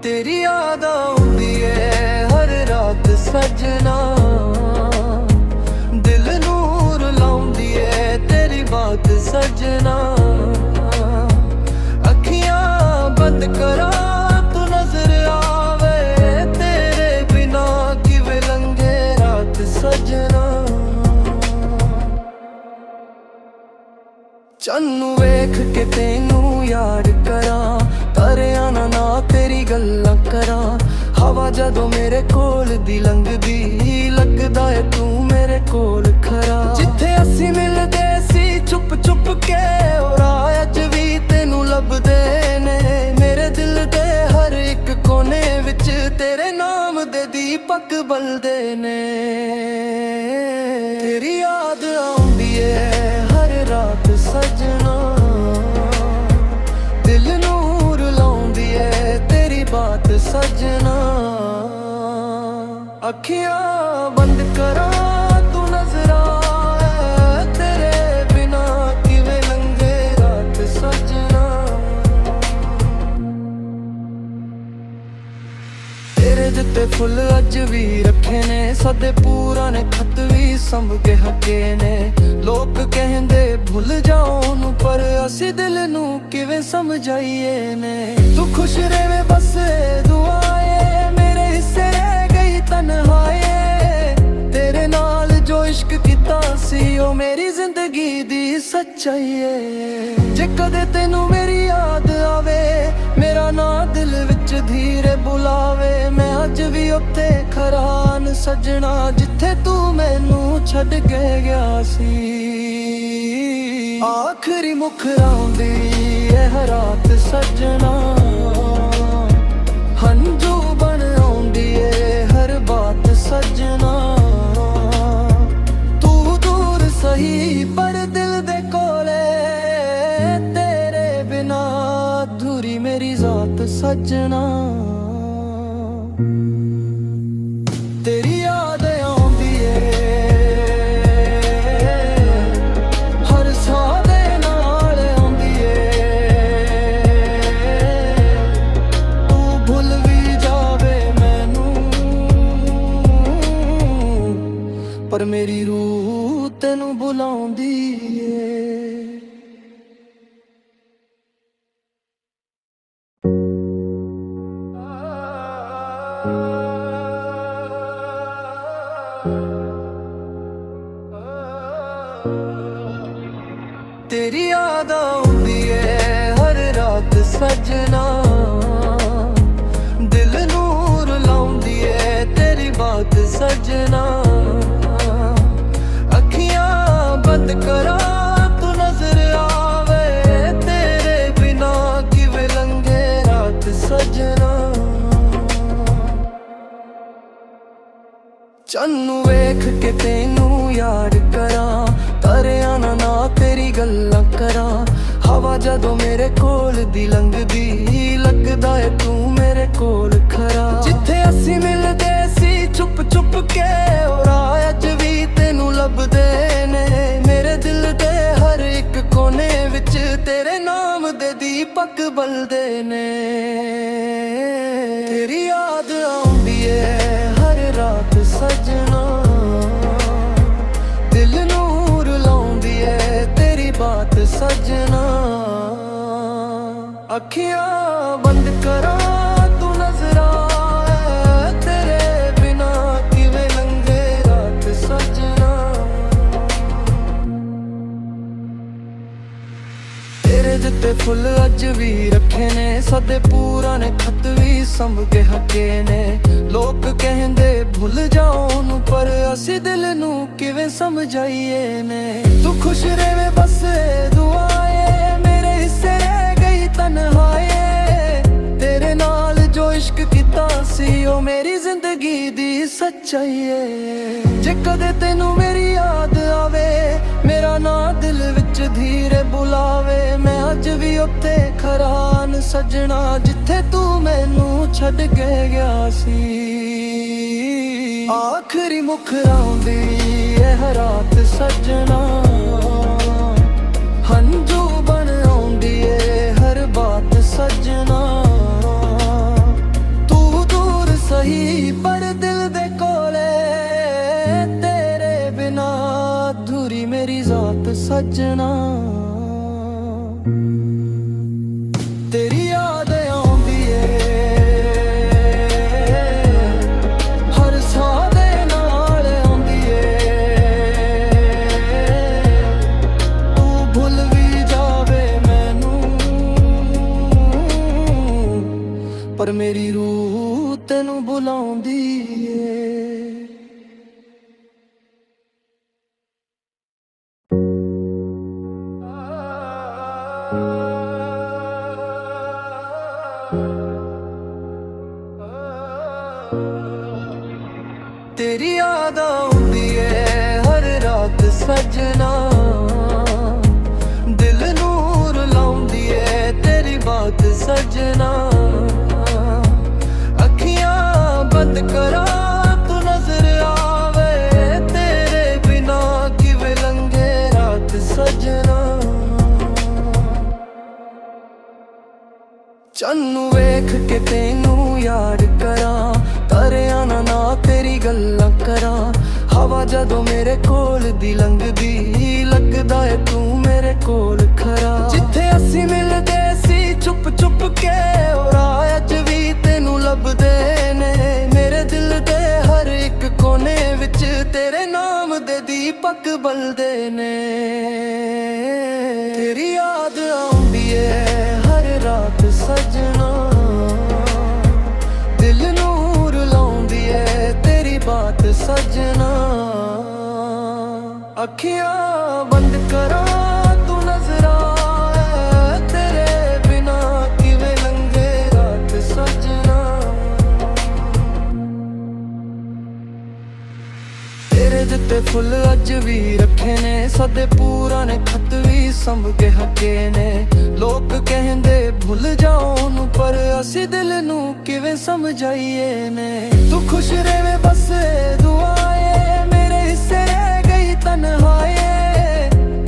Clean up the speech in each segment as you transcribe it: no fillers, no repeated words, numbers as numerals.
तेरी याद आउंदी है हर रात सजना, दिल नूर लाउंदी है तेरी बात सजना। अखियां बंद करा तू नजर आवे, तेरे बिना किवे लंघे रात सजना। चन्नू वेख के तेनू याद करा, तरिया ना तेरी गल्लां करा। हवा जदों मेरे कोल दी लंघदी, लगदा है तू मेरे कोल खरा। जिथे असी मिलदे सी चुप चुप के, और अज भी तेनू लभदे ने मेरे दिल दे हर एक कोने विच, तेरे नाम दे दीपक बलदे ने। तेरी याद आउंदी है हर रात सजना, दिल नूर लाउंदी है तेरी बात सजना। अखियां बंद करा तू नजर आए, तेरे बिना किवे लंघे रात सजना। तेरे दिते फुल अज भी रखे ने, सदे पूरा ने खत भी संभ के हके ने। लोग कहंदे भुल जाओ नू, पर असी दिल नू किवें समझाइए ने। तू खुश रहे बस दुआए, मेरे हिस्से रह गई तन्हाई। तेरे नाल जो इश्क कीता सी ओ मेरी जिंदगी दी सच्चाई है। जे कदे तेनू मेरी याद आवे, मेरा ना दिल विच धीरे बुलावे। मैं अज भी उत्थे खरान सजना, जिथे तू मैनू छड्ड के गया सी। आखरी मुखराउंदी है रात सजना, हंजू बन आउंदी है हर बात सजना। तू दूर सही पर दिल दे कोले, तेरे बिना अधूरी मेरी जात सजना। तेरी याद आउंदी है हर साह दे नाल आउंदी है। तू भुल भी जावे मैनू, पर मेरी रूह तेनू बुलाउंदी है। तेरी याद आउंदी है हर रात सजना, दिल नूर लाउंदी है तेरी बात सजना। अखियां बंद करा तू नजर आवे, तेरे बिना किवे लंघे रात सजना। चन्नू वेख के तेनू याद करा, तरिया ना तेरी गल्लां करा। हवा जदों मेरे कोल दी लंघदी, लगदा है तू मेरे कोल खरा। जिथे असी मिलदे सी चुप चुप के, और अज भी तेनू लभदे ने मेरे दिल दे हर एक कोने विच, तेरे नाम दे दीपक बलदे ने। तेरी याद आउंदी है हर रात सजना, दिल नूर लाउंदी है तेरी बात सजना। अखियां बंद करा तू नजर आए, तेरे बिना किवे लंघे रात सजना। तेरे दिते फुल अज भी रखे ने, सदे पूरा ने खत भी संभ के हके ने। लोग कहंदे भुल जाओ नू, पर असी दिल नू किवें समझाइए ने। तू खुश रहे बस दुआए, मेरे हिस्से रह गई तन्हाई। तेरे नाल जो इश्क कीता सी ओ मेरी जिंदगी दी सच्चाई है। जे कदे तेनू मेरी याद आवे, मेरा ना दिल विच धीरे बुलावे। मैं अज भी उत्थे खरान सजना, जिथे तू मैनू छड्ड के गया सी। ਆਖਰੀ ਮੁਖਰਾਉਂਦੀ ਇਹ ਰਾਤ ਸੱਜਣਾ, ਹੰਝੂ ਬਣ ਆਉਂਦੀ ਏ ਹਰ ਬਾਤ ਸੱਜਣਾ। ਤੂੰ ਦੂਰ ਸਹੀ ਪਰ ਦਿਲ ਦੇ ਕੋਲੇ, ਤੇਰੇ ਬਿਨਾ ਅਧੂਰੀ ਮੇਰੀ ਜ਼ਾਤ ਸੱਜਣਾ। ਤੇਰੀ ਯਾਦ ਆਉਂਦੀ ਏ ਹਰ ਸਾਹ ਦੇ ਨਾਲ ਆਉਂਦੀ ਏ, ਤੂੰ ਭੁੱਲ ਵੀ ਜਾਵੇ ਮੈਨੂੰ ਪਰ ਮੇਰੀ ਰੂਹ ਤੈਨੂੰ ਬੁਲਾਉਂਦੀ ਏ। तेरी याद आउंदी है हर रात सजना, दिल नूर लाउंदी है तेरी बात सजना। अखियां बंद करा तू नजर आवे, तेरे बिना किवें लंघे रात सजना। चन्नू वेख के तेनू याद करा, तारियां ना तेरी गल्लां करा। हवा जदों मेरे कोल दी लंघदी, लगदा है तू मेरे कोल खरा। जिथे असी मिलदे सी चुप चुप के, और अज भी तेनू लभदे ने मेरे दिल दे हर एक कोने विच, तेरे नाम दे दीपक बलदे ने। तेरी याद आउंदी है हर रात सजना, दिल नूर लाउंदी है तेरी बात सजना। अखियां बंद करा तू नजर आए, तेरे बिना किवें लंघे रात सजना। तेरे दिते फुल अज भी रखे ने, सदे पूरा ने खत भी संभ के हके ने। लोग कहंदे भुल जाओ नू, पर असी दिल नू किवें समझाइए ने। तू खुश रहे बस दुआए, मेरे हिस्से रह गई तन्हाई।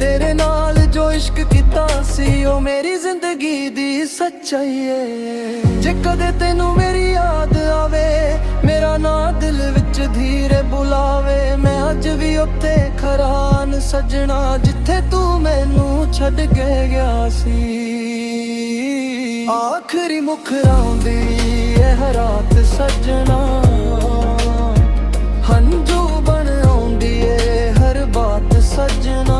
तेरे नाल जो इश्क कीता सी ओ मेरी जिंदगी दी सच्चाई है। जे कदे तेनू मेरी याद आवे, मेरा ना दिल विच धीरे बुलावे। मैं अज भी उत्ते खरान सजना, जिथे तू मैनू छड्ड के गया सी। आखरी मुखराउंदी ਇਹ ਰਾਤ सजना, हंझू बन आउंदी ਏ हर बात सजना।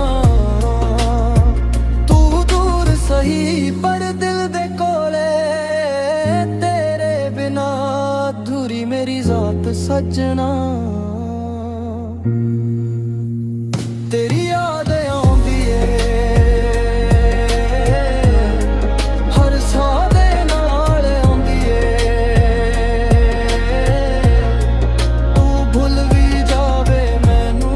तू दूर सही पर दिल दे कोले, तेरे बिना अधूरी मेरी ज़ात सजना। तेरी याद आउंदी ਏ हर साह दे नाल आउंदी ਏ, तू भुल भी जावे मैनू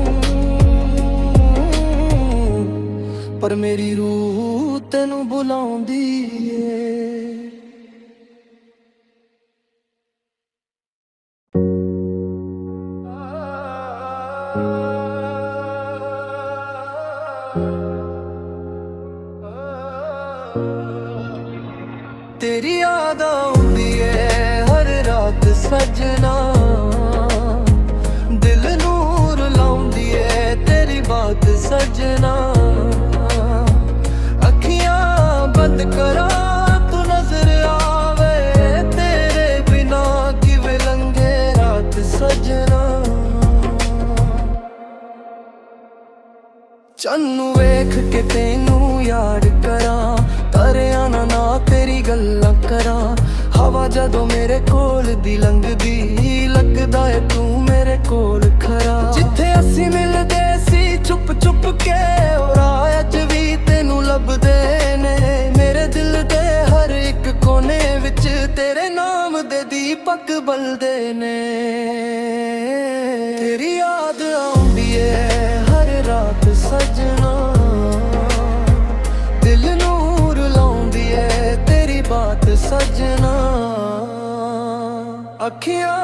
पर मेरी रूह तैनू बुलाउंदी ਏ। तेरी याद आउंदी है हर रात सजना, दिल नूर लाउंदी है तेरी बात सजना। अखियां बंद करा तू नजर आवे, तेरे बिना किवें लंघे रात सजना। चन्नू वेख के तेनू याद करा, तारियां ना तेरी गल्लां करा। हवा जदों मेरे कोल दी लंघदी, लगदा है तू मेरे कोल खरा। जिथे असी मिलदे सी चुप चुप के, और अज भी तेनू लभदे ने मेरे दिल दे हर एक कोने विच, तेरे नाम दे दीपक बलदे ने। तेरी याद आउंदी है हर रात सजना, दिल नूर लाउंदी है तेरी बात सजना। अखियां